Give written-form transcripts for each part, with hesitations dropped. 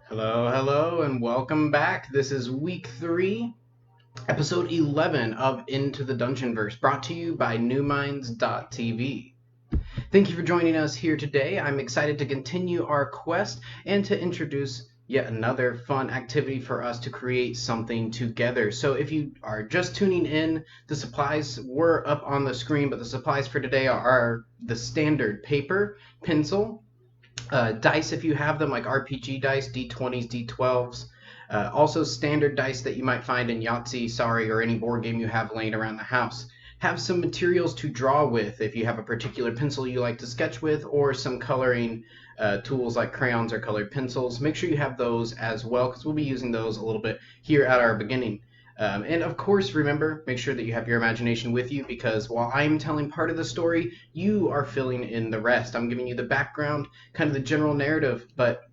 Hello, hello, and welcome back. This is week 3, episode 11 of Into the Dungeonverse, brought to you by newminds.tv. Thank you for joining us here today. I'm excited to continue our quest and to introduce yet another fun activity for us to create something together. So if you are just tuning in, the supplies were up on the screen, but the supplies for today are the standard paper, pencil, dice if you have them, like RPG dice, D20s, D12s. Also standard dice that you might find in Yahtzee, Sorry, or any board game you have laying around the house. Have some materials to draw with if you have a particular pencil you like to sketch with, or some coloring tools like crayons or colored pencils. Make sure you have those as well, because we'll be using those a little bit here at our beginning. And of course, remember, make sure that you have your imagination with you, because while I'm telling part of the story, you are filling in the rest. I'm giving you the background, kind of the general narrative, but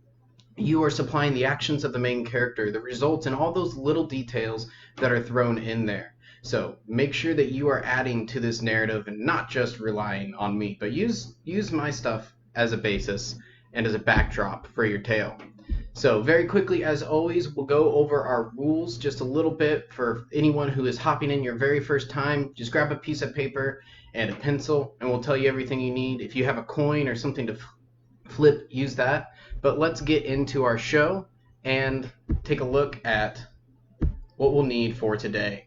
you are supplying the actions of the main character, the results, and all those little details that are thrown in there. So make sure that you are adding to this narrative and not just relying on me, but use my stuff as a basis and as a backdrop for your tale. So very quickly, as always, we'll go over our rules just a little bit for anyone who is hopping in your very first time. Just grab a piece of paper and a pencil, and we'll tell you everything you need. If you have a coin or something to flip, use that. But let's get into our show and take a look at what we'll need for today.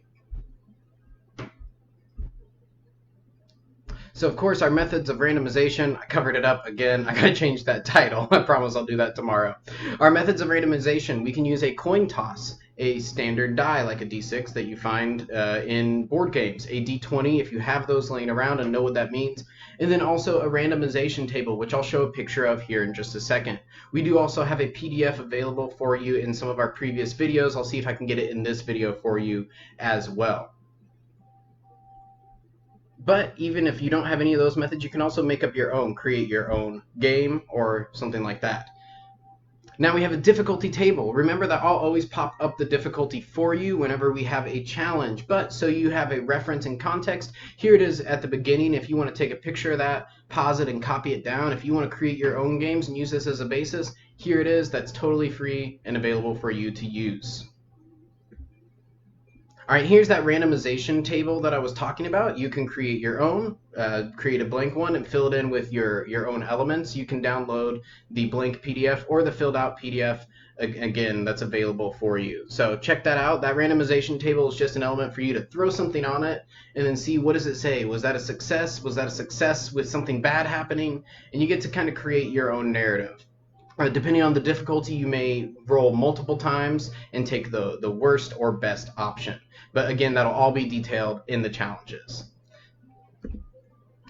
So, of course, our methods of randomization, I covered it up again. I gotta change that title. I promise I'll do that tomorrow. Our methods of randomization, we can use a coin toss, a standard die like a D6 that you find in board games, a D20 if you have those laying around and know what that means, and then also a randomization table, which I'll show a picture of here in just a second. We do also have a PDF available for you in some of our previous videos. I'll see if I can get it in this video for you as well. But even if you don't have any of those methods, you can also make up your own, create your own game or something like that. Now we have a difficulty table. Remember that I'll always pop up the difficulty for you whenever we have a challenge. But so you have a reference and context, here it is at the beginning. If you want to take a picture of that, pause it and copy it down. If you want to create your own games and use this as a basis, here it is. That's totally free and available for you to use. All right, here's that randomization table that I was talking about. You can create your own, create a blank one and fill it in with your own elements. You can download the blank PDF or the filled out PDF. Again, that's available for you. So check that out. That randomization table is just an element for you to throw something on it and then see, what does it say? Was that a success? Was that a success with something bad happening? And you get to kind of create your own narrative. Depending on the difficulty, you may roll multiple times and take the worst or best option. But again, that'll all be detailed in the challenges.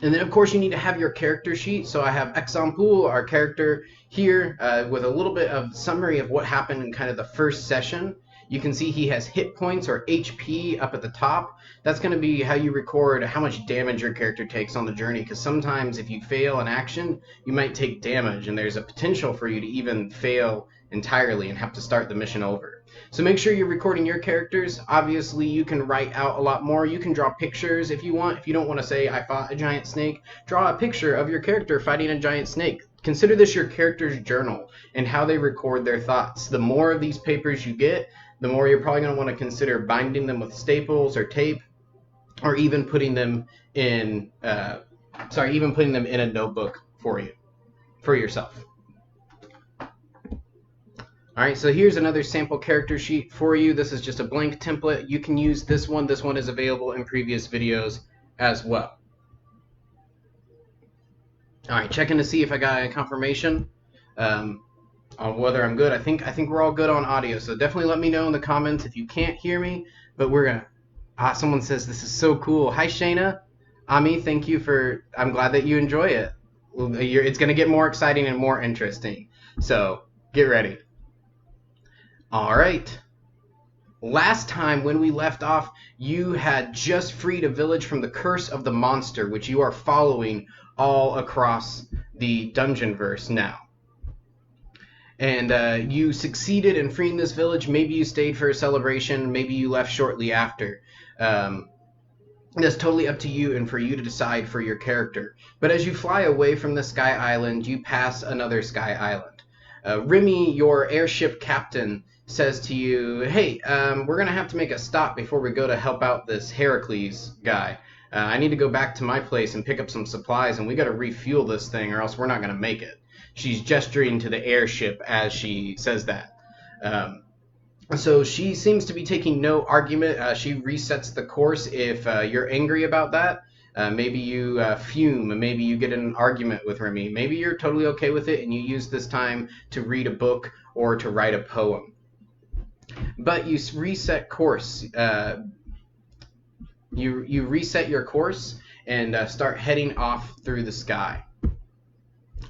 And then, of course, you need to have your character sheet. So I have Example, our character here, with a little bit of summary of what happened in kind of the first session. You can see he has hit points, or HP, up at the top. That's going to be how you record how much damage your character takes on the journey, because sometimes if you fail an action, you might take damage, and there's a potential for you to even fail entirely and have to start the mission over. So make sure you're recording your characters. Obviously, you can write out a lot more. You can draw pictures if you want. If you don't want to say, I fought a giant snake, draw a picture of your character fighting a giant snake. Consider this your character's journal and how they record their thoughts. The more of these papers you get, the more you're probably going to want to consider binding them with staples or tape, or even putting them in, even putting them in a notebook for yourself. All right, so here's another sample character sheet for you. This is just a blank template. You can use this one. This one is available in previous videos as well. All right, checking to see if I got a confirmation on whether I'm good. I think we're all good on audio, so definitely let me know in the comments if you can't hear me. But we're gonna. Someone says this is so cool. Hi, Shayna. Ami, thank you for. I'm glad that you enjoy it. It's gonna get more exciting and more interesting. So get ready. All right. Last time when we left off, you had just freed a village from the curse of the monster, which you are following all across the Dungeonverse now. And you succeeded in freeing this village. Maybe you stayed for a celebration. Maybe you left shortly after. That's totally up to you and for you to decide for your character. But as you fly away from the Sky Island, you pass another Sky Island. Remy, your airship captain, says to you, "Hey, we're going to have to make a stop before we go to help out this Heracles guy. I need to go back to my place and pick up some supplies, and we got to refuel this thing or else we're not going to make it." She's gesturing to the airship as she says that. So she seems to be taking no argument. She resets the course if you're angry about that. Maybe you fume, maybe you get in an argument with Remy. Maybe you're totally okay with it and you use this time to read a book or to write a poem. But you reset course. You reset your course and start heading off through the sky.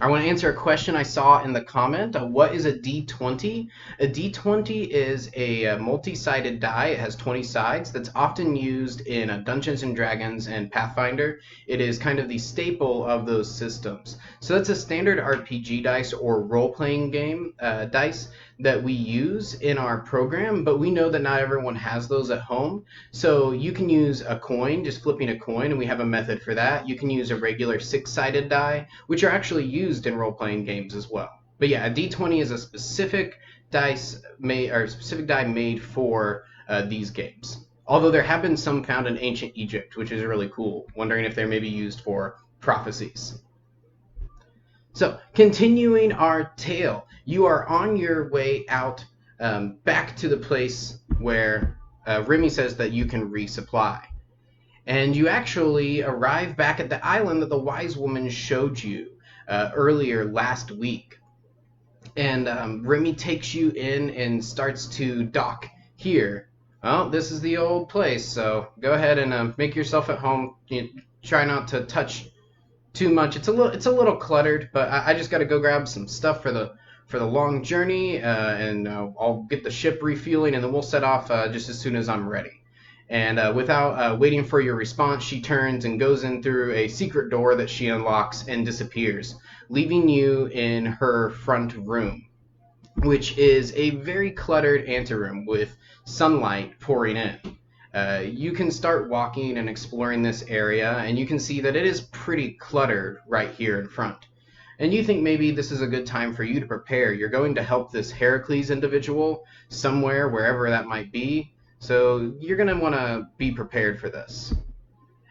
I want to answer a question I saw in the comment. What is a D20? A D20 is a multi-sided die. It has 20 sides. That's often used in Dungeons and Dragons and Pathfinder. It is kind of the staple of those systems. So that's a standard RPG dice or role-playing game dice that we use in our program, but we know that not everyone has those at home. So you can use a coin, just flipping a coin, and we have a method for that. You can use a regular 6-sided die, which are actually used in role-playing games as well. But yeah, a D20 is a specific die made for these games. Although there have been some found in ancient Egypt, which is really cool. Wondering if they're maybe used for prophecies. So, continuing our tale, you are on your way out back to the place where Remy says that you can resupply. And you actually arrive back at the island that the wise woman showed you earlier last week. And Remy takes you in and starts to dock here. Well, this is the old place, so go ahead and make yourself at home. Try not to touch too much. It's a little cluttered, but I just got to go grab some stuff for the long journey, and I'll get the ship refueling, and then we'll set off just as soon as I'm ready. And without waiting for your response, she turns and goes in through a secret door that she unlocks and disappears, leaving you in her front room, which is a very cluttered anteroom with sunlight pouring in. You can start walking and exploring this area, and you can see that it is pretty cluttered right here in front. And you think maybe this is a good time for you to prepare. You're going to help this Heracles individual somewhere, wherever that might be, so you're going to want to be prepared for this.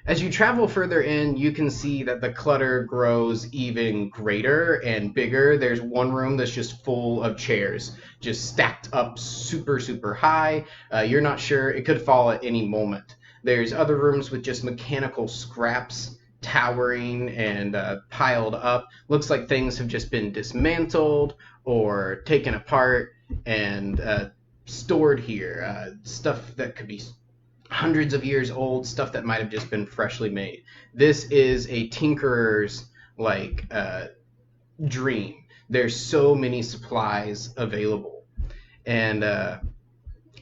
As you travel further in, you can see that the clutter grows even greater and bigger. There's one room that's just full of chairs, just stacked up super, super high. You're not sure. It could fall at any moment. There's other rooms with just mechanical scraps towering and piled up. Looks like things have just been dismantled or taken apart and stored here. Stuff that could be hundreds of years old, stuff that might have just been freshly made. This is a tinkerer's dream. There's so many supplies available, and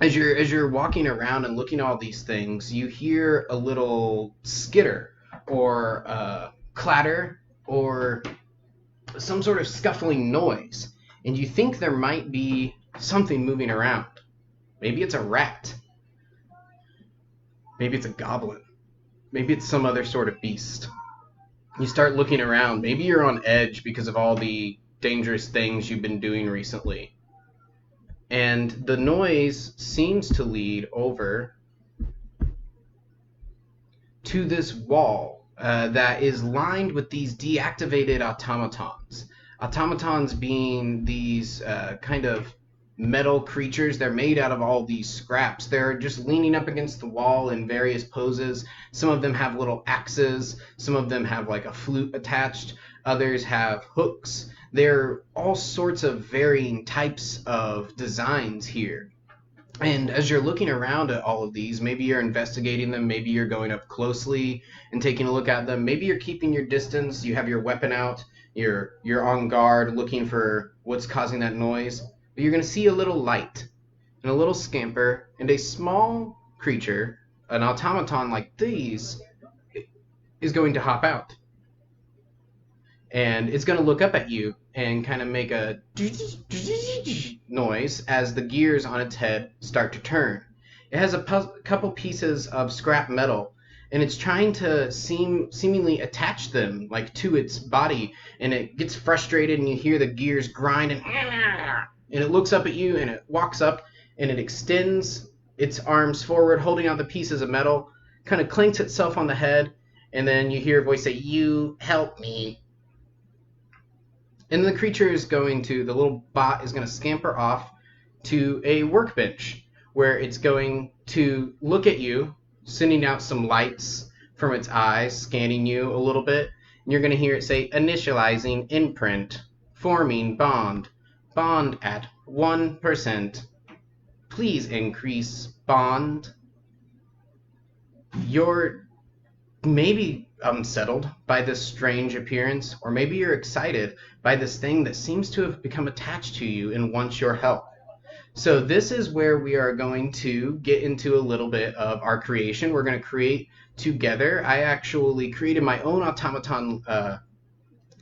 as you're walking around and looking at all these things, you hear a little skitter or clatter or some sort of scuffling noise, and you think there might be something moving around. Maybe it's a rat. Maybe it's a goblin. Maybe it's some other sort of beast. You start looking around. Maybe you're on edge because of all the dangerous things you've been doing recently. And the noise seems to lead over to this wall that is lined with these deactivated automatons. Automatons being these kind of metal creatures. They're made out of all these scraps. They're just leaning up against the wall in various poses. Some of them have little axes. Some of them have like a flute attached. Others have hooks. There are all sorts of varying types of designs here. And as you're looking around at all of these, maybe you're investigating them, maybe you're going up closely and taking a look at them, maybe you're keeping your distance, you have your weapon out, you're on guard looking for what's causing that noise. But you're going to see a little light and a little scamper and a small creature, an automaton like these, is going to hop out. And it's going to look up at you and kind of make a noise as the gears on its head start to turn. It has a couple pieces of scrap metal and it's trying to seemingly attach them like to its body, and it gets frustrated and you hear the gears grind and it looks up at you and it walks up and it extends its arms forward holding out the pieces of metal, kind of clinks itself on the head, and then you hear a voice say, "You help me." And the the little bot is going to scamper off to a workbench where it's going to look at you, sending out some lights from its eyes, scanning you a little bit. And you're going to hear it say, "Initializing imprint, forming bond at 1%. Please increase bond." You're maybe unsettled by this strange appearance, or maybe you're excited by this thing that seems to have become attached to you and wants your help. So this is where we are going to get into a little bit of our creation. We're going to create together. I actually created my own automaton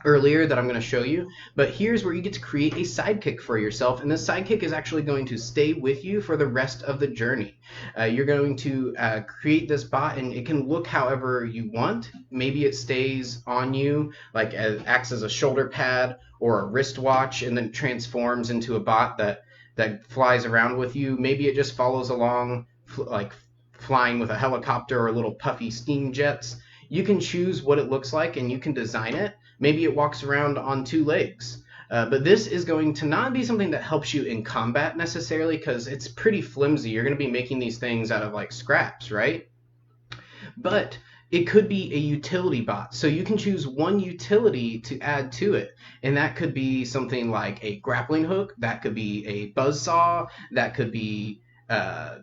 earlier that I'm going to show you, but here's where you get to create a sidekick for yourself, and this sidekick is actually going to stay with you for the rest of the journey. You're going to create this bot, and it can look however you want. Maybe it stays on you, like acts as a shoulder pad or a wristwatch, and then transforms into a bot that flies around with you. Maybe it just follows along, like flying with a helicopter or little puffy steam jets. You can choose what it looks like and you can design it. Maybe it walks around on two legs. But this is going to not be something that helps you in combat necessarily, because it's pretty flimsy. You're going to be making these things out of like scraps, right? But it could be a utility bot. So you can choose one utility to add to it. And that could be something like a grappling hook. That could be a buzzsaw. That could be a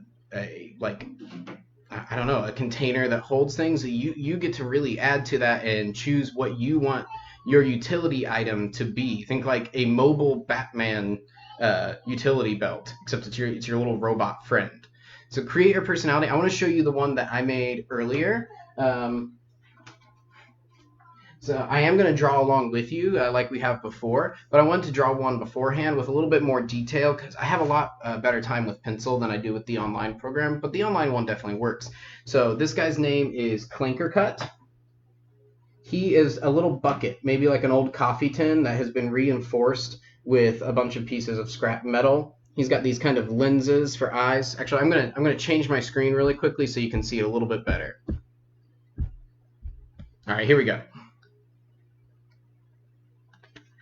container that holds things. You get to really add to that and choose what you want your utility item to be. Think like a mobile Batman utility belt, except it's your little robot friend. So create your personality. I want to show you the one that I made earlier. So I am going to draw along with you like we have before, but I wanted to draw one beforehand with a little bit more detail because I have a lot better time with pencil than I do with the online program, but the online one definitely works. So this guy's name is Clinker Cut. He is a little bucket, maybe like an old coffee tin that has been reinforced with a bunch of pieces of scrap metal. He's got these kind of lenses for eyes. Actually, I'm gonna change my screen really quickly so you can see it a little bit better. All right, here we go.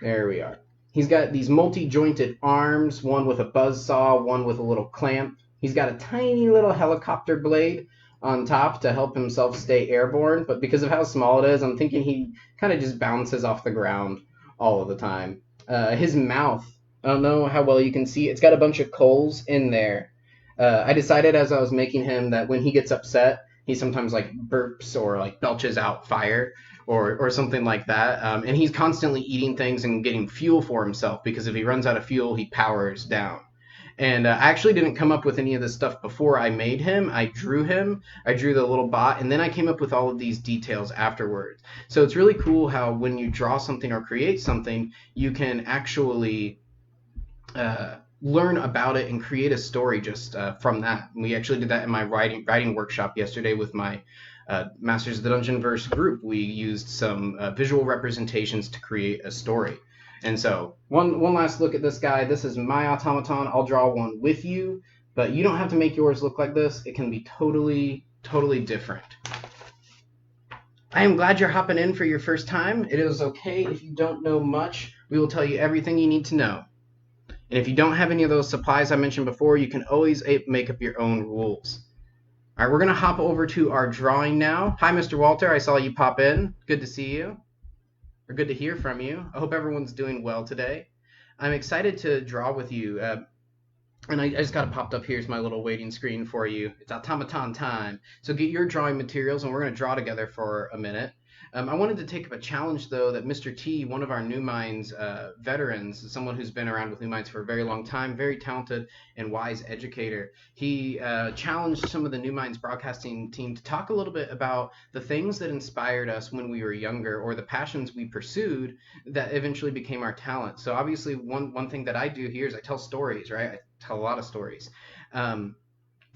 There we are. He's got these multi-jointed arms, one with a buzzsaw, one with a little clamp. He's got a tiny little helicopter blade on top to help himself stay airborne, but because of how small it is, I'm thinking he kind of just bounces off the ground all of the time. His mouth, I don't know how well you can see, it's got a bunch of coals in there. I decided as I was making him that when he gets upset, he sometimes like burps or like belches out fire or something like that. And he's constantly eating things and getting fuel for himself, because if he runs out of fuel, he powers down. And I actually didn't come up with any of this stuff before I made him. I drew the little bot, and then I came up with all of these details afterwards. So it's really cool how when you draw something or create something, you can actually learn about it and create a story just from that. And we actually did that in my writing workshop yesterday with my Masters of the Dungeonverse group. We used some visual representations to create a story. And so one last look at this guy. This is my automaton. I'll draw one with you, but you don't have to make yours look like this. It can be totally different. I am glad you're hopping in for your first time. It is okay if you don't know much. We will tell you everything you need to know. And if you don't have any of those supplies I mentioned before, you can always make up your own rules. All right, we're going to hop over to our drawing now. Hi, Mr. Walter. I saw you pop in. Good to see you. Or good to hear from you. I hope everyone's doing well today. I'm excited to draw with you. And I just got it popped up. Here's my little waiting screen for you. It's automaton time. So get your drawing materials, and we're going to draw together for a minute. I wanted to take up a challenge, though, that Mr. T, one of our New Minds veterans, someone who's been around with New Minds for a very long time, very talented and wise educator, he challenged some of the New Minds broadcasting team to talk a little bit about the things that inspired us when we were younger, or the passions we pursued that eventually became our talent. So obviously one thing that I do here is I tell stories, right? I tell a lot of stories.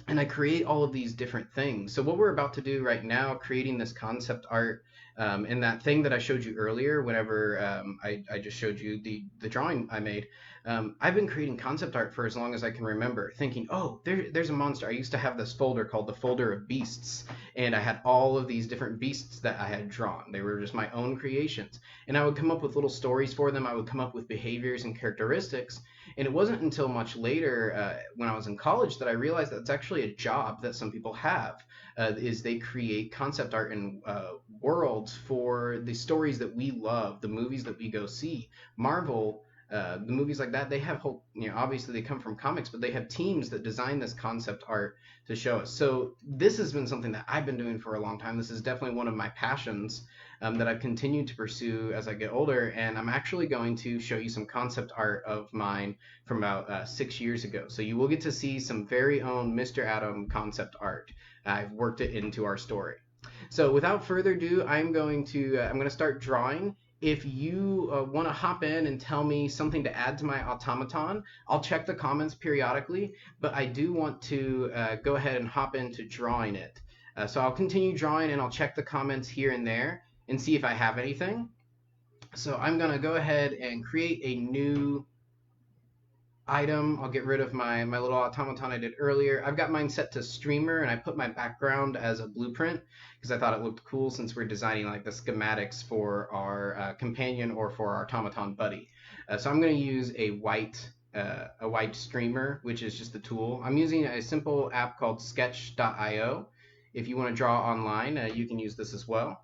and I create all of these different things. So what we're about to do right now, creating this concept art, and that thing that I showed you earlier, whenever I just showed you the drawing I made, I've been creating concept art for as long as I can remember, thinking, oh, there's a monster. I used to have this folder called the folder of beasts, and I had all of these different beasts that I had drawn. They were just my own creations, and I would come up with little stories for them. I would come up with behaviors and characteristics, and it wasn't until much later, when I was in college, that I realized that it's actually a job that some people have. Is they create concept art and worlds for the stories that we love, the movies that we go see. Marvel, the movies like that, they have whole, obviously they come from comics, but they have teams that design this concept art to show us. So this has been something that I've been doing for a long time. This is definitely one of my passions, that I've continued to pursue as I get older. And I'm actually going to show you some concept art of mine from about 6 years ago. So you will get to see some very own Mr. Atom concept art. I've worked it into our story. So without further ado, I'm going to start drawing. If you want to hop in and tell me something to add to my automaton, I'll check the comments periodically, but I do want to go ahead and hop into drawing it. So I'll continue drawing and I'll check the comments here and there and see if I have anything. So I'm going to go ahead and create a new item. I'll get rid of my little automaton I did earlier. I've got mine set to streamer, and I put my background as a blueprint because I thought it looked cool, since we're designing like the schematics for our companion or for our automaton buddy. So I'm going to use a white streamer, which is just the tool. I'm using a simple app called sketch.io. If you want to draw online, you can use this as well.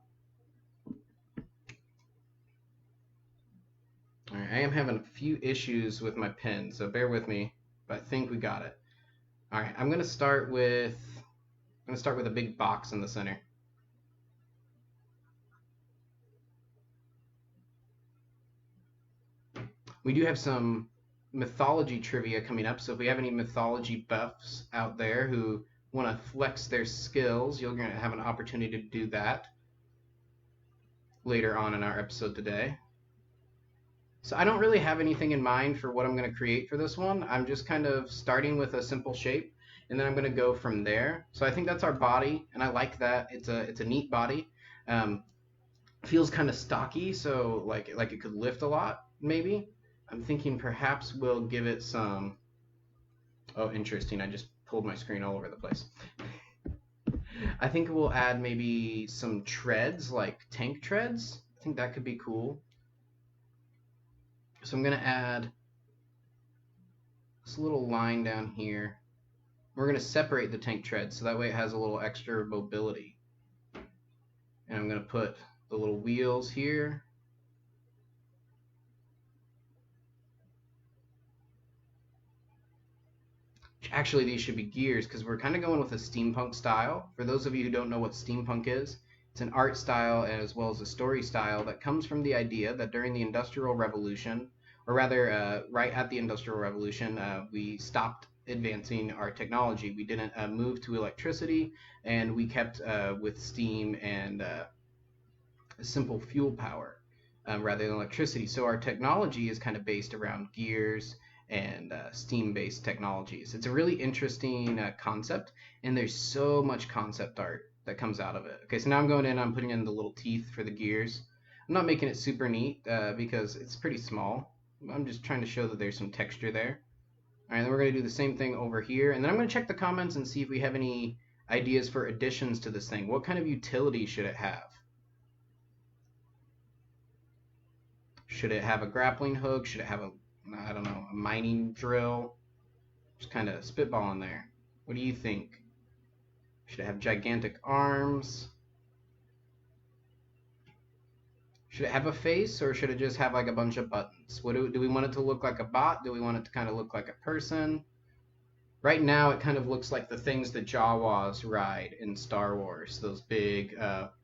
All right, I am having a few issues with my pen, so bear with me, but I think we got it. All right, I'm gonna start with a big box in the center. We do have some mythology trivia coming up, so if we have any mythology buffs out there who want to flex their skills, you're going to have an opportunity to do that later on in our episode today. So I don't really have anything in mind for what I'm going to create for this one. I'm just kind of starting with a simple shape, and then I'm going to go from there. So I think that's our body, and I like that. It's a neat body. Feels kind of stocky, so like it could lift a lot, maybe. I'm thinking perhaps we'll give it some... Oh, interesting. I just pulled my screen all over the place. I think we'll add maybe some treads, like tank treads. I think that could be cool. So I'm going to add this little line down here. We're going to separate the tank treads so that way it has a little extra mobility. And I'm going to put the little wheels here. Actually, these should be gears because we're kind of going with a steampunk style. For those of you who don't know what steampunk is, it's an art style as well as a story style that comes from the idea that during the Industrial Revolution, or rather right at the Industrial Revolution, we stopped advancing our technology. We didn't move to electricity, and we kept with steam and simple fuel power rather than electricity. So our technology is kind of based around gears and steam-based technologies. It's a really interesting concept, and there's so much concept art that comes out of it. Okay, so now I'm going in, I'm putting in the little teeth for the gears. I'm not making it super neat because it's pretty small. I'm just trying to show that there's some texture there. All right, then we're going to do the same thing over here, and then I'm going to check the comments and see if we have any ideas for additions to this thing. What kind of utility should it have? Should it have a grappling hook? Should it have a, I don't know, a mining drill? Just kind of spitballing there. What do you think? Should it have gigantic arms? Should it have a face, or should it just have like a bunch of buttons? What do we want it to look like a bot? Do we want it to kind of look like a person? Right now, it kind of looks like the things that Jawas ride in Star Wars, those big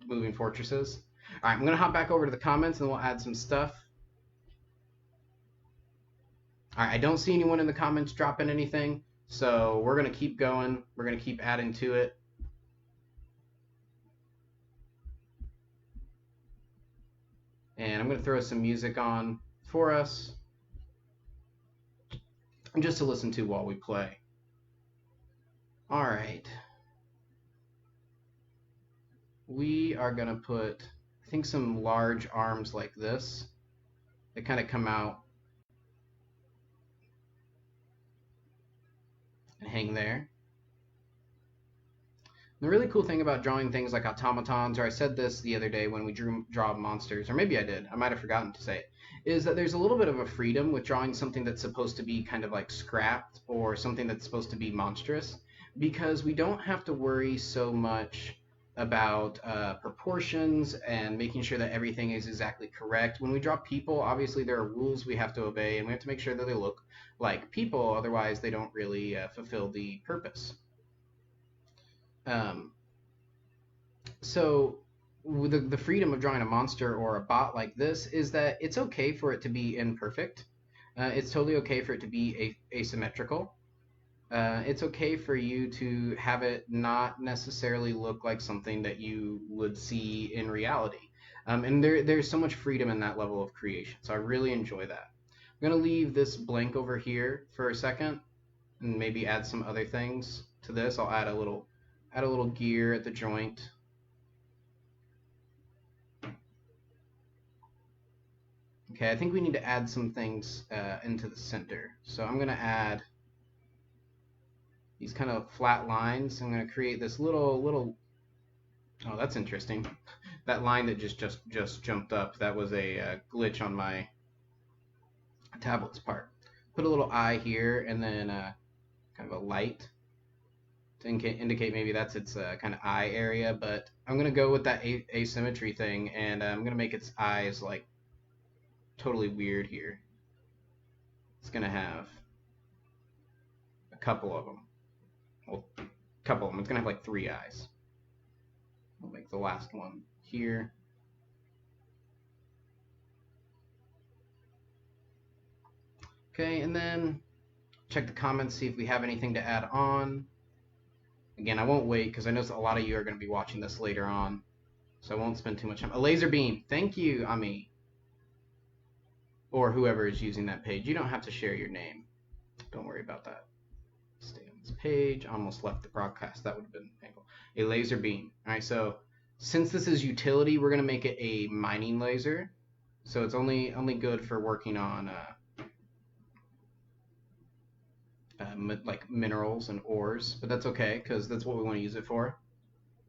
moving fortresses. All right, I'm going to hop back over to the comments, and we'll add some stuff. All right, I don't see anyone in the comments dropping anything, so we're going to keep going. We're going to keep adding to it. And I'm going to throw some music on for us, just to listen to while we play. All right. We are going to put, I think, some large arms like this. They kind of come out and hang there. The really cool thing about drawing things like automatons, or I said this the other day when we draw monsters, or maybe I did, I might have forgotten to say it, is that there's a little bit of a freedom with drawing something that's supposed to be kind of like scrapped or something that's supposed to be monstrous, because we don't have to worry so much about proportions and making sure that everything is exactly correct. When we draw people, obviously there are rules we have to obey, and we have to make sure that they look like people, otherwise they don't really fulfill the purpose. Um, so the freedom of drawing a monster or a bot like this is that it's okay for it to be imperfect. It's totally okay for it to be asymmetrical. It's okay for you to have it not necessarily look like something that you would see in reality. And there's so much freedom in that level of creation. So I really enjoy that. I'm going to leave this blank over here for a second and maybe add some other things to this. I'll add a little gear at the joint. Okay, I think we need to add some things into the center. So I'm going to add these kind of flat lines. I'm going to create this little. Oh, that's interesting. That line that just jumped up, that was a glitch on my tablet's part. Put a little eye here, and then kind of a light to indicate maybe that's its kind of eye area. But I'm going to go with that asymmetry thing, and I'm going to make its eyes like totally weird here. It's going to have a couple of them. Well, a couple of them. It's going to have like 3 eyes. We'll make the last one here. Okay, and then check the comments, see if we have anything to add on. Again, I won't wait because I know a lot of you are going to be watching this later on, so I won't spend too much time. A laser beam. Thank you, Ami. Or whoever is using that page. You don't have to share your name. Don't worry about that. Stay on this page. Almost left the broadcast. That would have been painful. A laser beam. All right, so since this is utility, we're going to make it a mining laser. So it's only good for working on like minerals and ores, but that's okay because that's what we want to use it for.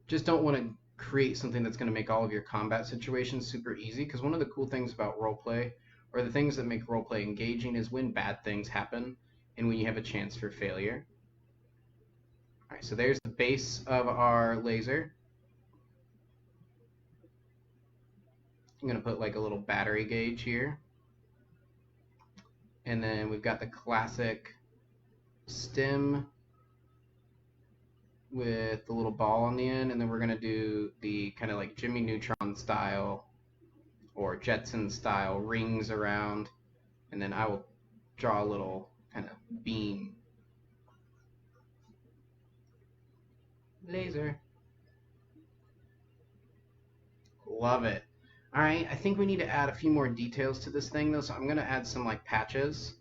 Just don't want to create something that's going to make all of your combat situations super easy, because one of the cool things about roleplay, or the things that make roleplay engaging, is when bad things happen and when you have a chance for failure. All right, so there's the base of our laser. I'm going to put like a little battery gauge here. And then we've got the classic stem with the little ball on the end, and then we're going to do the kind of like Jimmy Neutron style or Jetson style rings around, and then I will draw a little kind of beam. Laser. Love it. All right, I think we need to add a few more details to this thing though, so I'm going to add some like patches.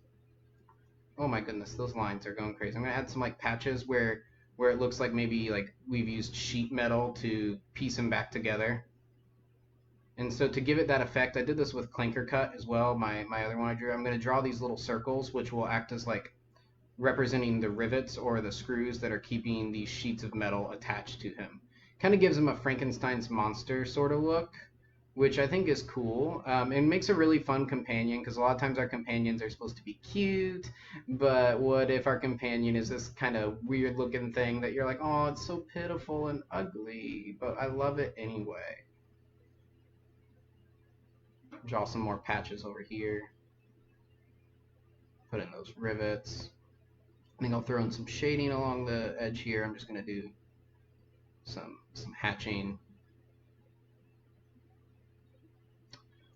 Oh my goodness, those lines are going crazy. I'm going to add some like patches where it looks like maybe like we've used sheet metal to piece them back together. And so to give it that effect, I did this with Clinker Cut as well, my other one I drew. I'm going to draw these little circles, which will act as like representing the rivets or the screws that are keeping these sheets of metal attached to him. Kind of gives him a Frankenstein's monster sort of look, which I think is cool. It makes a really fun companion, because a lot of times our companions are supposed to be cute, but what if our companion is this kind of weird looking thing that you're like, oh, it's so pitiful and ugly, but I love it anyway. Draw some more patches over here. Put in those rivets. I think I'll throw in some shading along the edge here. I'm just going to do some hatching.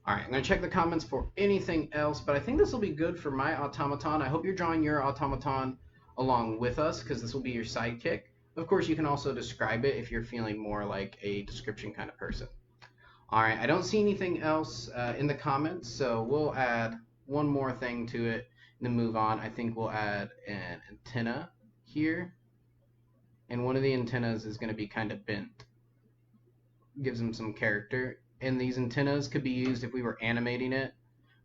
All right, I'm going to check the comments for anything else, but I think this will be good for my automaton. I hope you're drawing your automaton along with us, because this will be your sidekick. Of course, you can also describe it if you're feeling more like a description kind of person. All right, I don't see anything else in the comments, so we'll add one more thing to it and then move on. I think we'll add an antenna here. and one of the antennas is going to be kind of bent. Gives him some character. And these antennas could be used if we were animating it,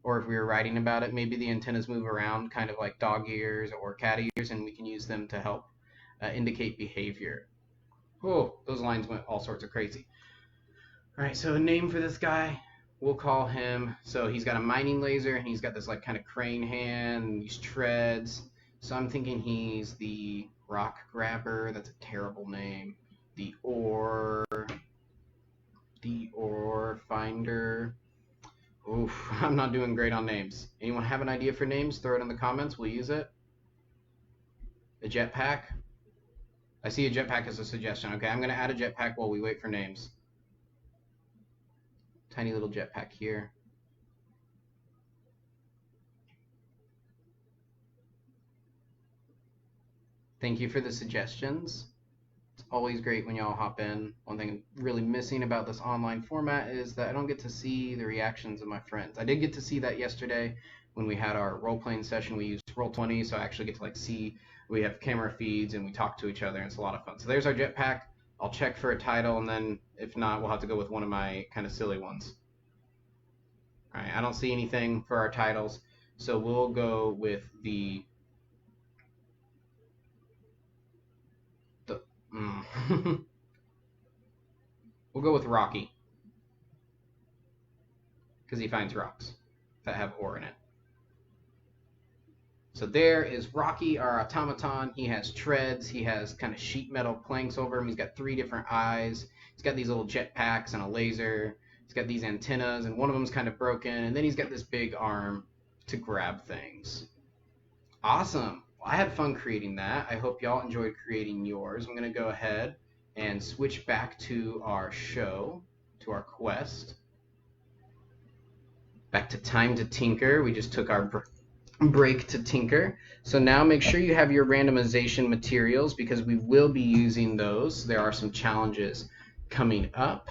or if we were writing about it. Maybe the antennas move around kind of like dog ears or cat ears, and we can use them to help indicate behavior. Oh, those lines went all sorts of crazy. All right, so a name for this guy, we'll call him, so he's got a mining laser, and he's got this like kind of crane hand, and these treads. So I'm thinking he's the rock grabber. That's a terrible name. The ore finder. Oof, I'm not doing great on names. Anyone have an idea for names? Throw it in the comments. We'll use it. A jetpack. I see a jetpack as a suggestion. Okay, I'm going to add a jetpack while we wait for names. Tiny little jetpack here. Thank you for the suggestions. It's always great when y'all hop in. One thing I'm really missing about this online format is that I don't get to see the reactions of my friends. I did get to see that yesterday when we had our role-playing session. We used Roll20, so I actually get to like see, we have camera feeds and we talk to each other, and it's a lot of fun. So there's our jetpack. I'll check for a title, and then if not, we'll have to go with one of my kind of silly ones. All right, I don't see anything for our titles, so we'll go with we'll go with Rocky, because he finds rocks that have ore in it. So there is Rocky, our automaton. He has treads. He has kind of sheet metal planks over him. He's got 3 different eyes. He's got these little jetpacks and a laser. He's got these antennas, and one of them's kind of broken. And then he's got this big arm to grab things. Awesome. Well, I had fun creating that. I hope y'all enjoyed creating yours. I'm going to go ahead and switch back to our show, to our quest. Back to time to tinker. We just took our break to tinker. So now make sure you have your randomization materials, because we will be using those. There are some challenges coming up.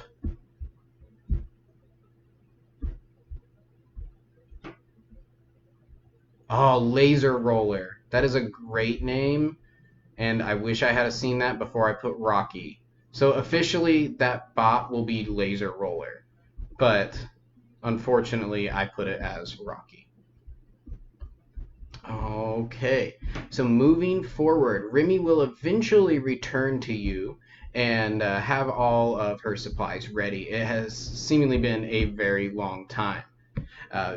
Oh, Laser Roller. That is a great name, and I wish I had seen that before I put Rocky. So officially, that bot will be Laser Roller, but unfortunately, I put it as Rocky. Okay, so moving forward, Remy will eventually return to you and have all of her supplies ready. It has seemingly been a very long time.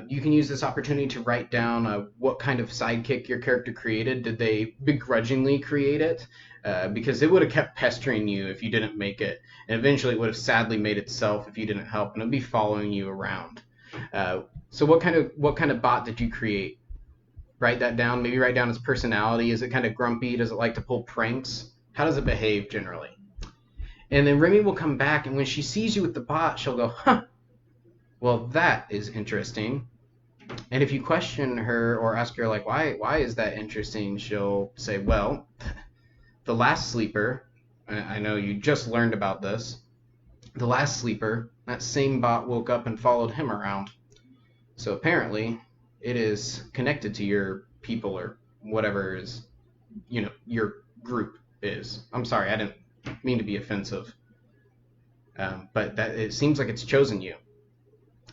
You can use this opportunity to write down what kind of sidekick your character created. Did they begrudgingly create it? Because it would have kept pestering you if you didn't make it, and eventually it would have sadly made itself if you didn't help, and it would be following you around. So what kind of bot did you create? Write that down. Maybe write down its personality. Is it kind of grumpy? Does it like to pull pranks? How does it behave generally? And then Remy will come back, and when she sees you with the bot, she'll go, huh. Well, that is interesting. And if you question her or ask her, like, why is that interesting, she'll say, well, the last sleeper, I know you just learned about this, the last sleeper, that same bot woke up and followed him around. So apparently, it is connected to your people or whatever is, your group is. I'm sorry, I didn't mean to be offensive. But that it seems like it's chosen you.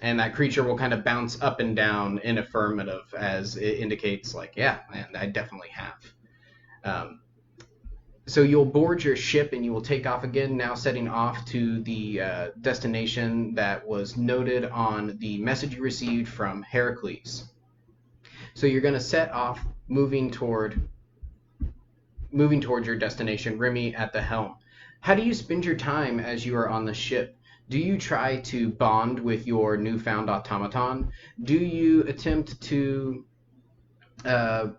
And that creature will kind of bounce up and down in affirmative as it indicates, like, yeah, and I definitely have. So you'll board your ship and you will take off again, now setting off to the destination that was noted on the message you received from Heracles. So you're going to set off moving toward your destination, Remy at the helm. How do you spend your time as you are on the ship? Do you try to bond with your newfound automaton? Do you attempt to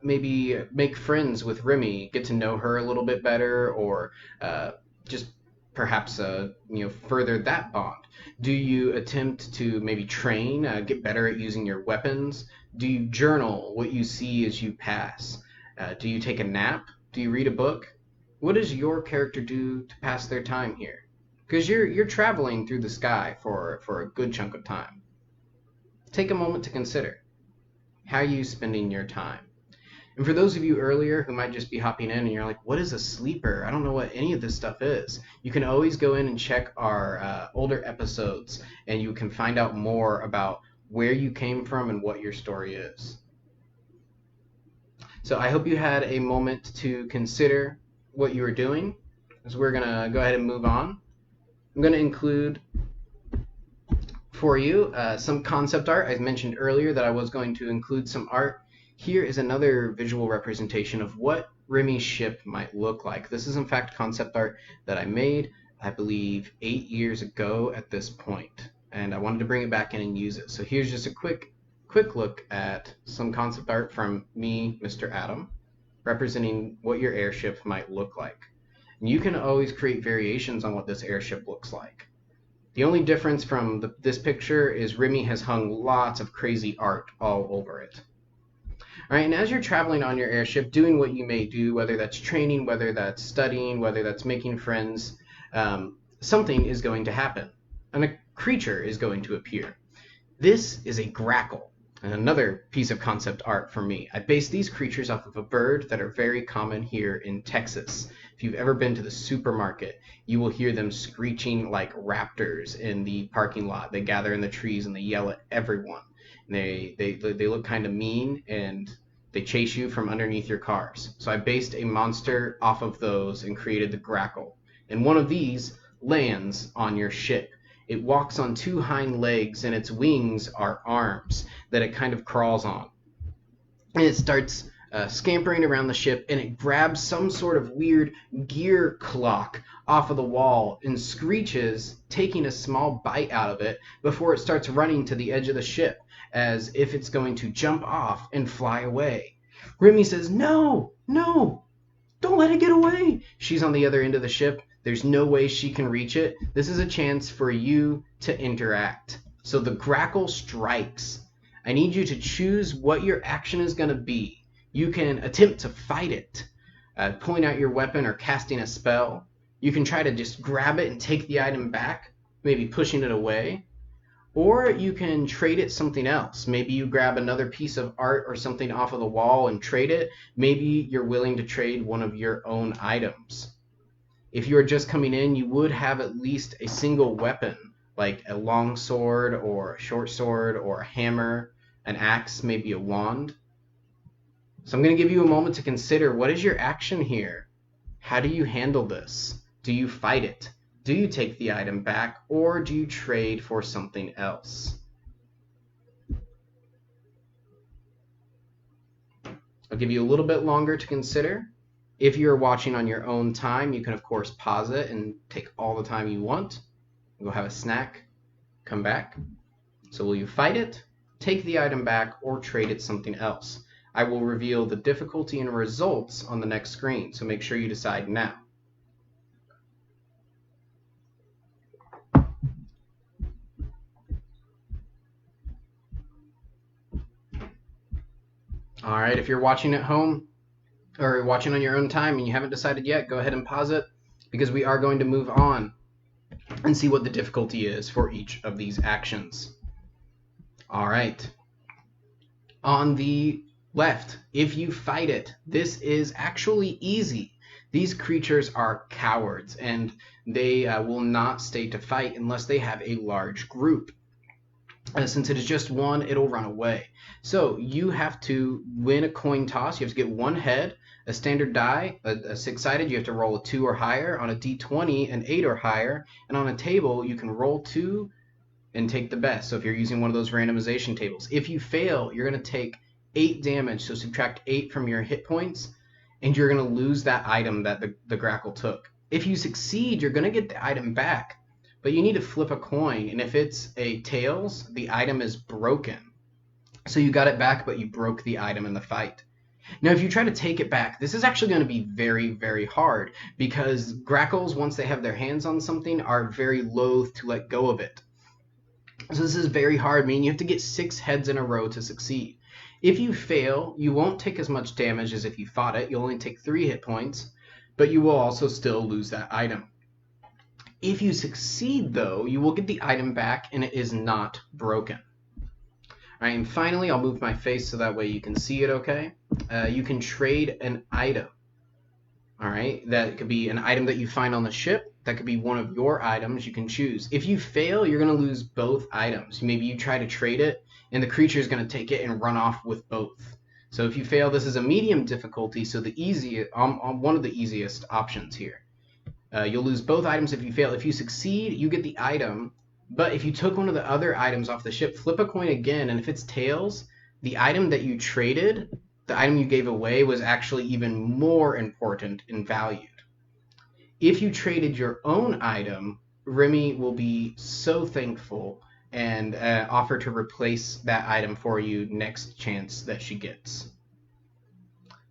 maybe make friends with Remy, get to know her a little bit better, or just perhaps further that bond? Do you attempt to maybe train, get better at using your weapons? Do you journal what you see as you pass? Do you take a nap? Do you read a book? What does your character do to pass their time here? Because you're traveling through the sky for a good chunk of time. Take a moment to consider. How are you spending your time? And for those of you earlier who might just be hopping in and you're like, what is a sleeper? I don't know what any of this stuff is. You can always go in and check our older episodes, and you can find out more about where you came from and what your story is. So I hope you had a moment to consider what you were doing, as we're going to go ahead and move on. I'm going to include for you some concept art. I mentioned earlier that I was going to include some art. Here is another visual representation of what Remy's ship might look like. This is in fact concept art that I made, I believe, 8 years ago at this point, and I wanted to bring it back in and use it. So here's just a quick look at some concept art from me, Mr. Adam, representing what your airship might look like. And you can always create variations on what this airship looks like. The only difference from this picture is Remy has hung lots of crazy art all over it. All right, and as you're traveling on your airship, doing what you may do, whether that's training, whether that's studying, whether that's making friends, something is going to happen, and a creature is going to appear. This is a grackle, and another piece of concept art for me. I based these creatures off of a bird that are very common here in Texas. If you've ever been to the supermarket, you will hear them screeching like raptors in the parking lot. They gather in the trees and they yell at everyone. They look kind of mean, and they chase you from underneath your cars. So I based a monster off of those and created the grackle. And one of these lands on your ship. It walks on 2 hind legs, and its wings are arms that it kind of crawls on. And it starts scampering around the ship, and it grabs some sort of weird gear clock off of the wall and screeches, taking a small bite out of it before it starts running to the edge of the ship, as if it's going to jump off and fly away. Remy says, "No, no, don't let it get away." She's on the other end of the ship. There's no way she can reach it. This is a chance for you to interact. So the grackle strikes. I need you to choose what your action is going to be. You can attempt to fight it, pulling out your weapon or casting a spell. You can try to just grab it and take the item back, maybe pushing it away. Or you can trade it something else. Maybe you grab another piece of art or something off of the wall and trade it. Maybe you're willing to trade one of your own items. If you are just coming in, you would have at least a single weapon, like a long sword or a short sword or a hammer, an axe, maybe a wand. So I'm going to give you a moment to consider, what is your action here? How do you handle this? Do you fight it? Do you take the item back, or do you trade for something else? I'll give you a little bit longer to consider. If you're watching on your own time, you can of course pause it and take all the time you want. Go have a snack, come back. So will you fight it, take the item back, or trade it something else? I will reveal the difficulty and results on the next screen, so make sure you decide now. All right, if you're watching at home or watching on your own time and you haven't decided yet, go ahead and pause it, because we are going to move on and see what the difficulty is for each of these actions. All right. On the left, if you fight it, this is actually easy. These creatures are cowards, and they will not stay to fight unless they have a large group. Since it is just one, it'll run away. So you have to win a coin toss. You have to get one head, a standard die, a 6-sided. You have to roll a 2 or higher. On a d20, an 8 or higher. And on a table, you can roll 2 and take the best. So if you're using one of those randomization tables, if you fail, you're going to take 8 damage. So subtract 8 from your hit points, and you're going to lose that item that the grackle took. If you succeed, you're going to get the item back. But you need to flip a coin, and if it's a tails, the item is broken. So you got it back, but you broke the item in the fight. Now, if you try to take it back, this is actually going to be very, very hard, because grackles, once they have their hands on something, are very loath to let go of it. So this is very hard, meaning you have to get 6 heads in a row to succeed. If you fail, you won't take as much damage as if you fought it. You'll only take 3 hit points, but you will also still lose that item. If you succeed, though, you will get the item back, and it is not broken. All right, and finally, I'll move my face so that way you can see it okay. you can trade an item. All right, that could be an item that you find on the ship. That could be one of your items you can choose. If you fail, you're going to lose both items. Maybe you try to trade it, and the creature is going to take it and run off with both. So if you fail, this is a medium difficulty, so the one of the easiest options here. You'll lose both items if you fail. If you succeed, you get the item, but if you took one of the other items off the ship, flip a coin again, and if it's tails, the item that you traded, the item you gave away, was actually even more important and valued. If you traded your own item, Remy will be so thankful and offer to replace that item for you next chance that she gets.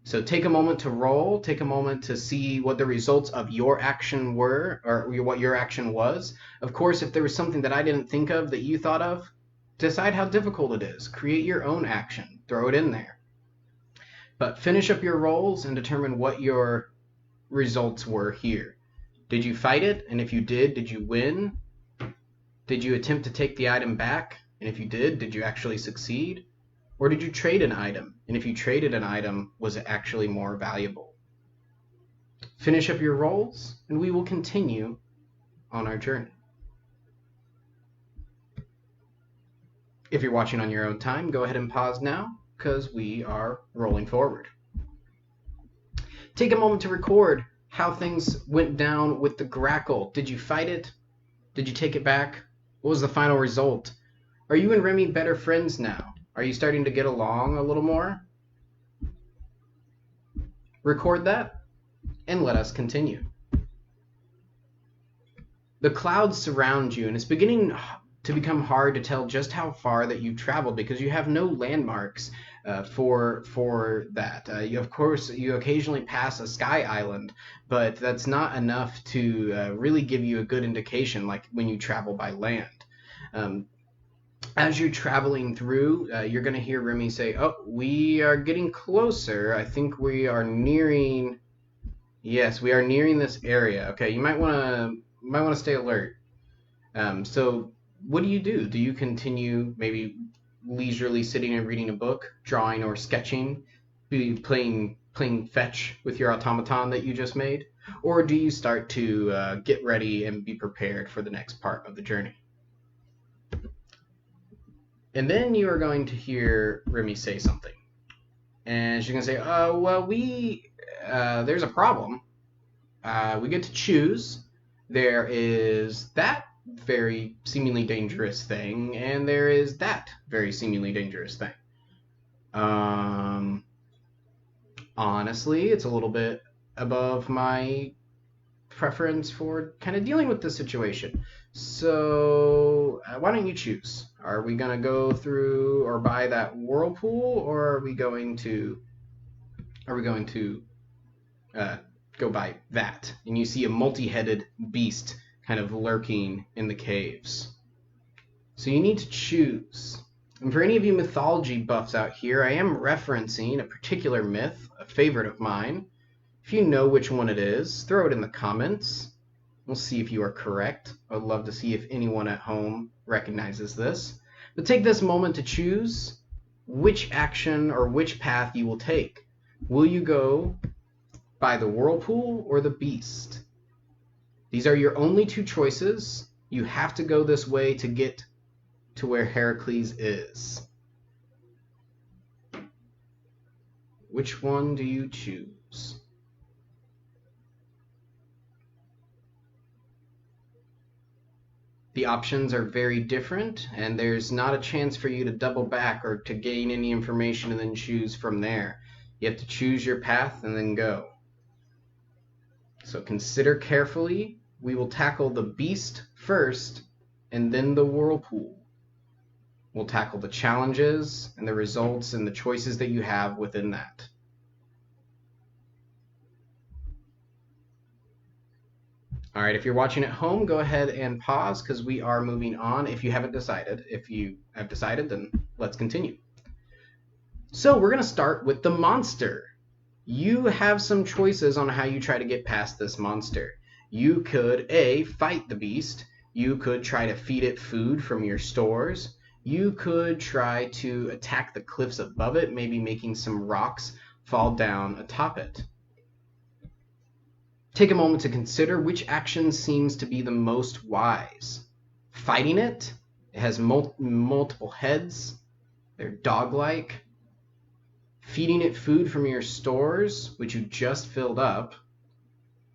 So take a moment to roll, take a moment to see what the results of your action were, or what your action was. Of course, if there was something that I didn't think of that you thought of, decide how difficult it is. Create your own action, throw it in there. But finish up your rolls and determine what your results were here. Did you fight it? And if you did you win? Did you attempt to take the item back? And if you did you actually succeed? Or did you trade an item? And if you traded an item, was it actually more valuable? Finish up your rolls, and we will continue on our journey. If you're watching on your own time, go ahead and pause now, because we are rolling forward. Take a moment to record how things went down with the grackle. Did you fight it? Did you take it back? What was the final result? Are you and Remy better friends now? Are you starting to get along a little more? Record that and let us continue. The clouds surround you, and it's beginning to become hard to tell just how far that you've traveled because you have no landmarks for that. Of course, you occasionally pass a sky island, but that's not enough to really give you a good indication like when you travel by land. As you're traveling through, you're going to hear Remy say, "Oh, we are getting closer. I think we are nearing. Yes, we are nearing this area. Okay, you might want to stay alert." So, what do? Do you continue maybe leisurely sitting and reading a book, drawing or sketching, playing fetch with your automaton that you just made, or do you start to get ready and be prepared for the next part of the journey? And then you are going to hear Remy say something. And she's going to say, well, there's a problem. We get to choose. There is that very seemingly dangerous thing, and there is that very seemingly dangerous thing. Honestly, it's a little bit above my preference for kind of dealing with the situation. So why don't you choose? Are we going to go through or by that whirlpool, or are we going to go by that? And you see a multi-headed beast kind of lurking in the caves. So you need to choose. And for any of you mythology buffs out here, I am referencing a particular myth, a favorite of mine. If you know which one it is, throw it in the comments. We'll see if you are correct. I'd love to see if anyone at home recognizes this. But take this moment to choose which action or which path you will take. Will you go by the whirlpool or the beast? These are your only two choices. You have to go this way to get to where Heracles is. Which one do you choose? The options are very different, and there's not a chance for you to double back or to gain any information and then choose from there. You have to choose your path and then go. So consider carefully. We will tackle the beast first and then the whirlpool. We'll tackle the challenges and the results and the choices that you have within that. All right, if you're watching at home, go ahead and pause because we are moving on if you haven't decided. If you have decided, then let's continue. So we're going to start with the monster. You have some choices on how you try to get past this monster. You could, A, fight the beast. You could try to feed it food from your stores. You could try to attack the cliffs above it, maybe making some rocks fall down atop it. Take a moment to consider which action seems to be the most wise. Fighting it? It has multiple heads. They're dog-like. Feeding it food from your stores, which you just filled up.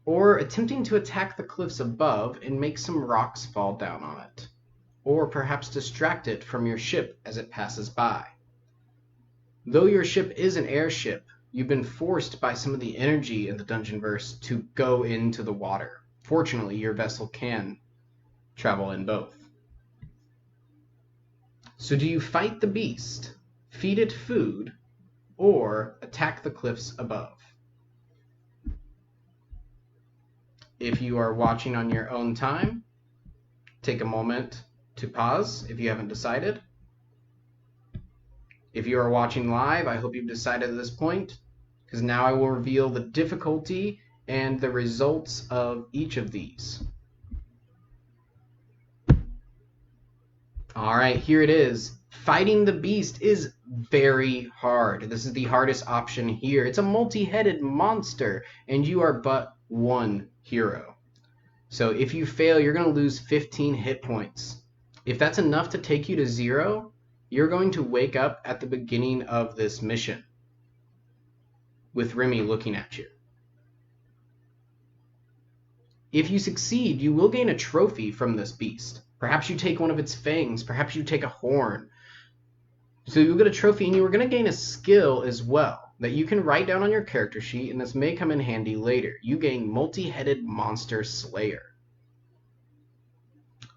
Or attempting to attack the cliffs above and make some rocks fall down on it. Or perhaps distract it from your ship as it passes by. Though your ship is an airship, you've been forced by some of the energy in the Dungeonverse to go into the water. Fortunately, your vessel can travel in both. So do you fight the beast, feed it food, or attack the cliffs above? If you are watching on your own time, take a moment to pause if you haven't decided. If you are watching live, I hope you've decided at this point, because now I will reveal the difficulty and the results of each of these. All right, here it is. Fighting the beast is very hard. This is the hardest option here. It's a multi-headed monster, and you are but one hero. So if you fail, you're going to lose 15 hit points. If that's enough to take you to 0, you're going to wake up at the beginning of this mission with Remy looking at you. If you succeed, you will gain a trophy from this beast. Perhaps you take one of its fangs. Perhaps you take a horn. So you'll get a trophy, and you are going to gain a skill as well that you can write down on your character sheet, and this may come in handy later. You gain Multi-Headed Monster Slayer.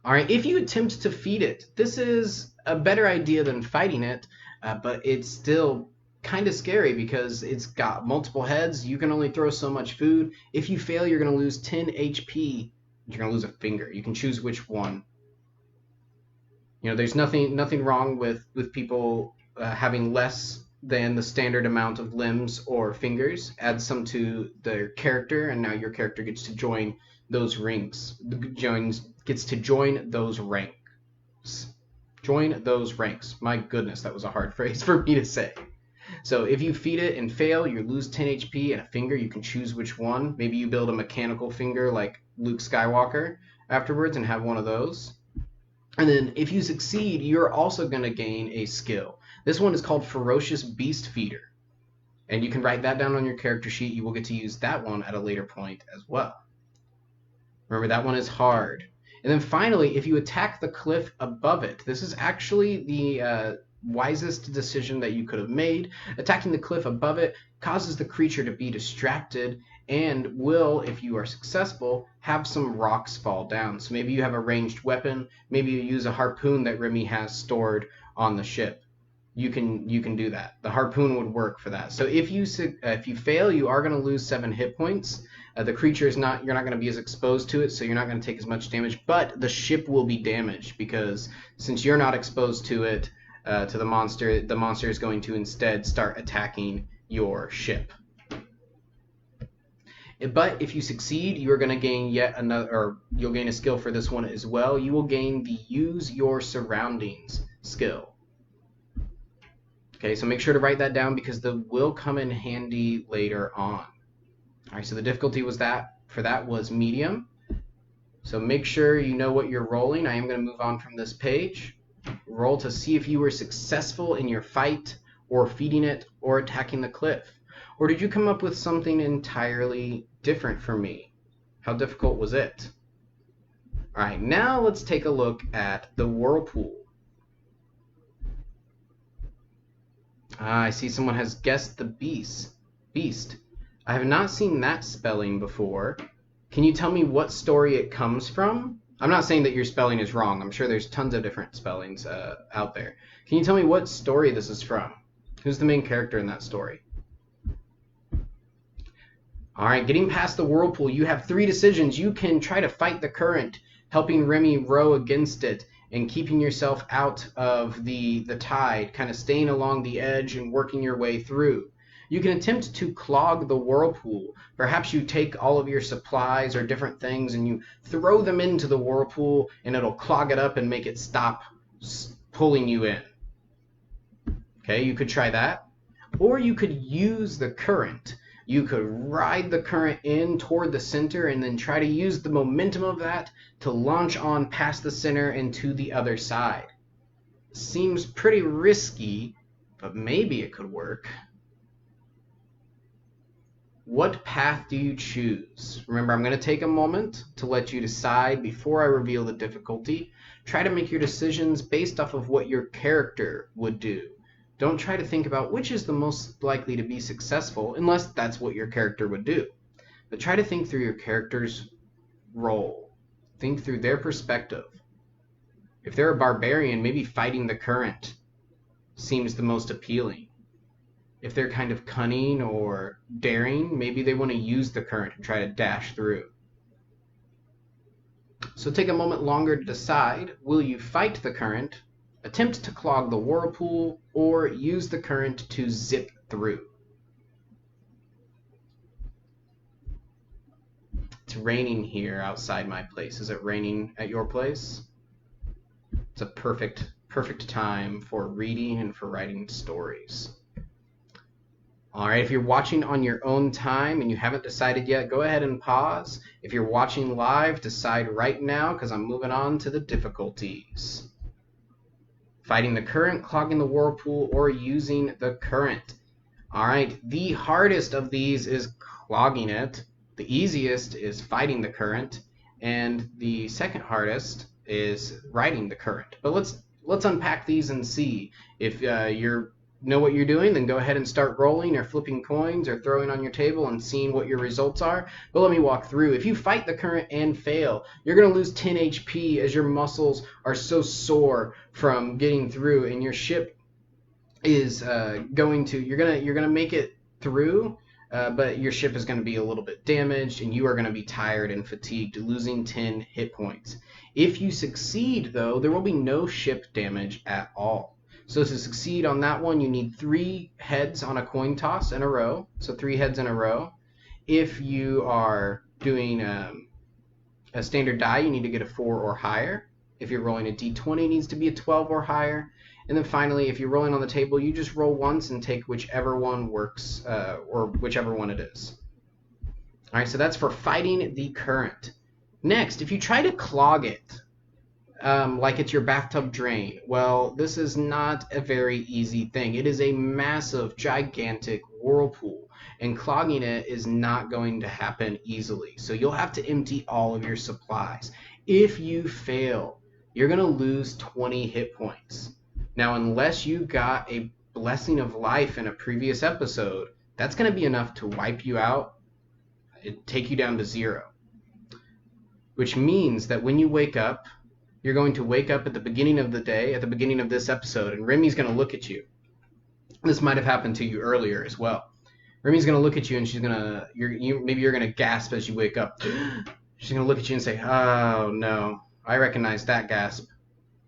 All right, if you attempt to feed it, this is a better idea than fighting it, but it's still kind of scary because it's got multiple heads. You can only throw so much food. If you fail, you're going to lose 10 HP. You're going to lose a finger. You can choose which one. You know, there's nothing wrong with people having less than the standard amount of limbs or fingers. Add some to their character, and now your character gets to join those rings. Gets to join those ranks. Join those ranks. My goodness, that was a hard phrase for me to say. So if you feed it and fail, you lose 10 HP and a finger. You can choose which one. Maybe you build a mechanical finger like Luke Skywalker afterwards and have one of those. And then if you succeed, you're also going to gain a skill. This one is called Ferocious Beast Feeder. And you can write that down on your character sheet. You will get to use that one at a later point as well. Remember, that one is hard. And then finally, if you attack the cliff above it, this is actually the wisest decision that you could have made. Attacking the cliff above it causes the creature to be distracted and will, if you are successful, have some rocks fall down. So maybe you have a ranged weapon, maybe you use a harpoon that Remy has stored on the ship. You can do that. The harpoon would work for that. So if you fail, you are going to lose 7 hit points. The creature is not, you're not going to be as exposed to it, so you're not going to take as much damage, but the ship will be damaged because since you're not exposed to it, to the monster is going to instead start attacking your ship. But if you succeed, you are going to gain yet another, or you'll gain a skill for this one as well. You will gain the Use Your Surroundings skill. Okay, so make sure to write that down because that will come in handy later on. All right, so the difficulty was for that was medium. So make sure you know what you're rolling. I am going to move on from this page. Roll to see if you were successful in your fight, or feeding it, or attacking the cliff. Or did you come up with something entirely different for me? How difficult was it? All right, now let's take a look at the whirlpool. I see someone has guessed the beast. I have not seen that spelling before. Can you tell me what story it comes from? I'm not saying that your spelling is wrong. I'm sure there's tons of different spellings out there. Can you tell me what story this is from? Who's the main character in that story? All right, getting past the whirlpool, you have 3 decisions. You can try to fight the current, helping Remy row against it, and keeping yourself out of the tide, kind of staying along the edge and working your way through. You can attempt to clog the whirlpool. Perhaps you take all of your supplies or different things and you throw them into the whirlpool, and it'll clog it up and make it stop pulling you in. Okay, you could try that. Or you could use the current. You could ride the current in toward the center and then try to use the momentum of that to launch on past the center and to the other side. Seems pretty risky, but maybe it could work. What path do you choose? Remember, I'm going to take a moment to let you decide before I reveal the difficulty. Try to make your decisions based off of what your character would do. Don't try to think about which is the most likely to be successful, unless that's what your character would do. But try to think through your character's role. Think through their perspective. If they're a barbarian, maybe fighting the current seems the most appealing. If they're kind of cunning or daring, maybe they want to use the current and try to dash through. So take a moment longer to decide, will you fight the current, attempt to clog the whirlpool, or use the current to zip through? It's raining here outside my place. Is it raining at your place? It's a perfect time for reading and for writing stories. All right, if you're watching on your own time and you haven't decided yet, go ahead and pause. If you're watching live, decide right now because I'm moving on to the difficulties. Fighting the current, clogging the whirlpool, or using the current. All right, the hardest of these is clogging it. The easiest is fighting the current, and the second hardest is riding the current. But let's unpack these and see. If you know what you're doing, then go ahead and start rolling or flipping coins or throwing on your table and seeing what your results are. But let me walk through. If you fight the current and fail, you're going to lose 10 HP as your muscles are so sore from getting through, and your ship is you're going to make it through, but your ship is going to be a little bit damaged, and you are going to be tired and fatigued, losing 10 hit points. If you succeed, though, there will be no ship damage at all. So to succeed on that one, you need 3 heads on a coin toss in a row. So 3 heads in a row. If you are doing a standard die, you need to get a 4 or higher. If you're rolling a d20, it needs to be a 12 or higher. And then finally, if you're rolling on the table, you just roll once and take whichever one works, or whichever one it is. All right, so that's for fighting the current. Next, if you try to clog it, like it's your bathtub drain, well, this is not a very easy thing. It is a massive, gigantic whirlpool, and clogging it is not going to happen easily. So you'll have to empty all of your supplies. If you fail, you're going to lose 20 hit points. Now, unless you got a blessing of life in a previous episode, that's going to be enough to wipe you out and take you down to 0. Which means that when you wake up, you're going to wake up at the beginning of the day, at the beginning of this episode, and Remy's going to look at you. This might have happened to you earlier as well. Remy's going to look at you, and she's going to, maybe you're going to gasp as you wake up. She's going to look at you and say, "Oh, no, I recognize that gasp.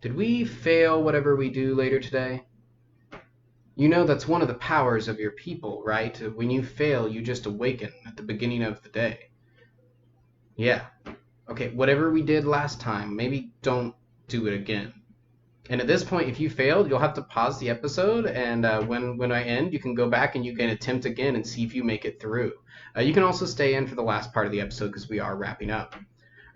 Did we fail whatever we do later today?" You know that's one of the powers of your people, right? When you fail, you just awaken at the beginning of the day. Yeah. Okay, whatever we did last time, maybe don't do it again. And at this point, if you failed, you'll have to pause the episode, and when I end, you can go back and you can attempt again and see if you make it through. You can also stay in for the last part of the episode because we are wrapping up. All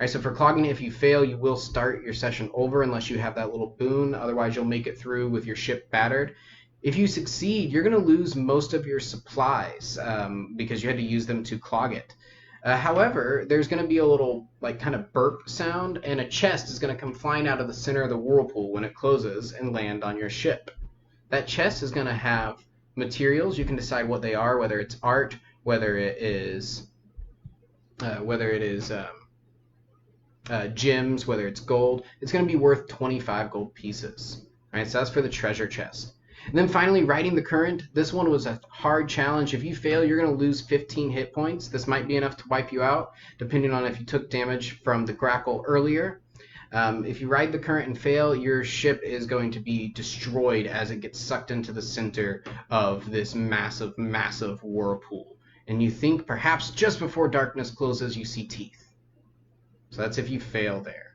right, so for clogging, if you fail, you will start your session over unless you have that little boon. Otherwise, you'll make it through with your ship battered. If you succeed, you're going to lose most of your supplies because you had to use them to clog it. However, there's going to be a little kind of burp sound, and a chest is going to come flying out of the center of the whirlpool when it closes and land on your ship. That chest is going to have materials. You can decide what they are, whether it's art, whether it is gems, whether it's gold. It's going to be worth 25 gold pieces. All right, so that's for the treasure chest. And then finally, riding the current. This one was a hard challenge. If you fail, you're going to lose 15 hit points. This might be enough to wipe you out, depending on if you took damage from the grackle earlier. If you ride the current and fail, your ship is going to be destroyed as it gets sucked into the center of this massive, massive whirlpool. And you think perhaps just before darkness closes, you see teeth. So that's if you fail there.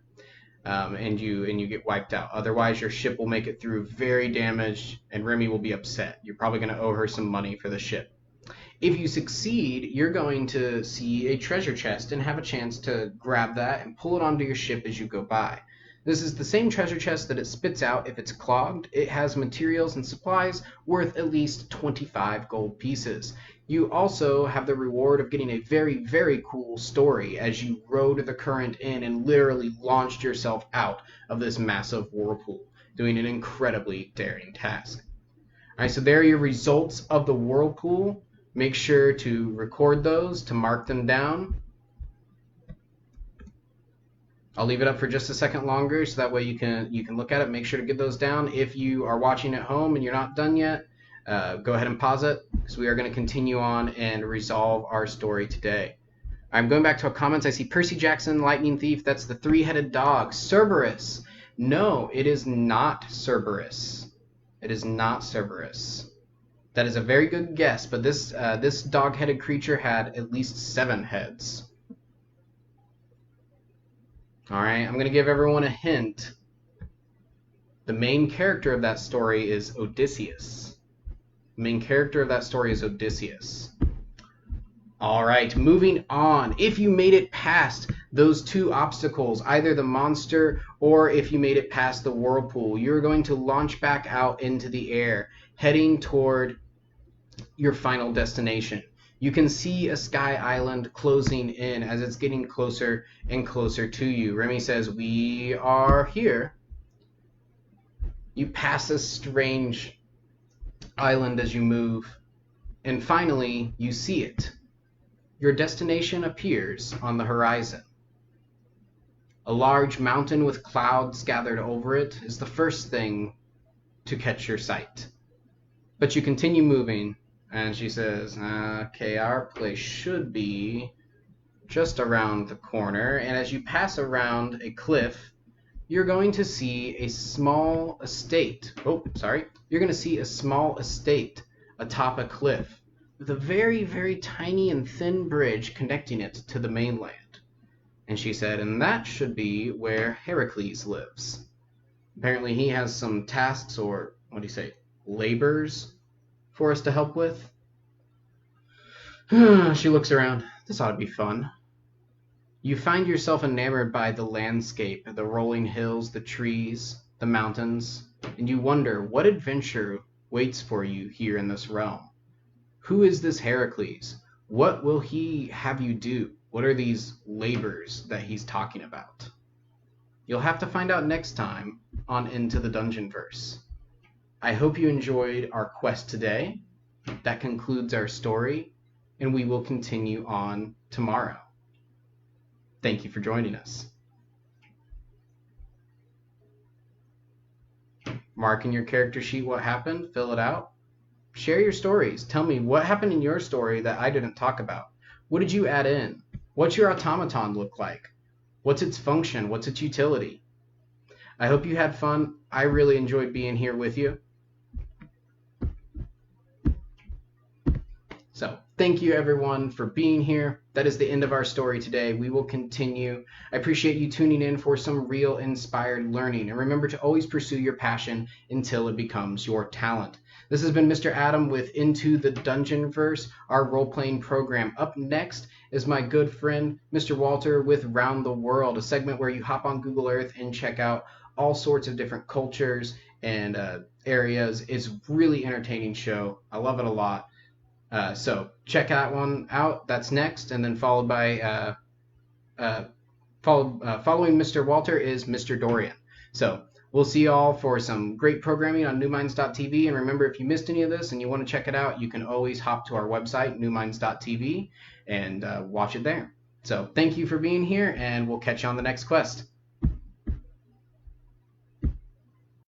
and you get wiped out. Otherwise, your ship will make it through very damaged, and Remy will be upset. You're probably going to owe her some money for the ship. If you succeed, you're going to see a treasure chest and have a chance to grab that and pull it onto your ship as you go by. This is the same treasure chest that it spits out if it's clogged. It has materials and supplies worth at least 25 gold pieces. You also have the reward of getting a very, very cool story as you rode the current in and literally launched yourself out of this massive whirlpool, doing an incredibly daring task. All right, so there are your results of the whirlpool. Make sure to record those, to mark them down. I'll leave it up for just a second longer so that way you can look at it. Make sure to get those down. If you are watching at home and you're not done yet, go ahead and pause it because we are going to continue on and resolve our story today. I'm going back to our comments. I see Percy Jackson, Lightning Thief. That's the three-headed dog. Cerberus. No, it is not Cerberus. It is not Cerberus. That is a very good guess, but this dog-headed creature had at least 7 heads. All right, I'm going to give everyone a hint. The main character of that story is Odysseus. The main character of that story is Odysseus. All right, moving on. If you made it past those 2 obstacles, either the monster or if you made it past the whirlpool, you're going to launch back out into the air, heading toward your final destination. You can see a sky island closing in as it's getting closer and closer to you. Remy says, "We are here." You pass a strange island as you move, and finally you see it. Your destination appears on the horizon. A large mountain with clouds gathered over it is the first thing to catch your sight. But you continue moving, and she says, okay, our place should be just around the corner. And as you pass around a cliff, you're going to see a small estate. You're going to see a small estate atop a cliff with a very, very tiny and thin bridge connecting it to the mainland. And she said, and that should be where Heracles lives. Apparently he has some tasks, or what do you say, labors for us to help with. She looks around. This ought to be fun. You find yourself enamored by the landscape, the rolling hills, the trees, the mountains, and you wonder what adventure waits for you here in this realm. Who is this Heracles? What will he have you do? What are these labors that he's talking about? You'll have to find out next time on Into the Dungeonverse. I hope you enjoyed our quest today. That concludes our story, and we will continue on tomorrow. Thank you for joining us. Mark in your character sheet what happened, fill it out. Share your stories. Tell me what happened in your story that I didn't talk about. What did you add in? What's your automaton look like? What's its function? What's its utility? I hope you had fun. I really enjoyed being here with you. So thank you everyone for being here. That is the end of our story today. We will continue. I appreciate you tuning in for some real inspired learning. And remember to always pursue your passion until it becomes your talent. This has been Mr. Adam with Into the Dungeonverse, our role-playing program. Up next is my good friend, Mr. Walter, with Round the World, a segment where you hop on Google Earth and check out all sorts of different cultures and areas. It's a really entertaining show. I love it a lot. So check that one out. That's next, and then followed by following Mr. Walter is Mr. Dorian. So we'll see you all for some great programming on newminds.tv. And remember, if you missed any of this and you want to check it out, you can always hop to our website, newminds.tv, and watch it there. So thank you for being here, and we'll catch you on the next quest.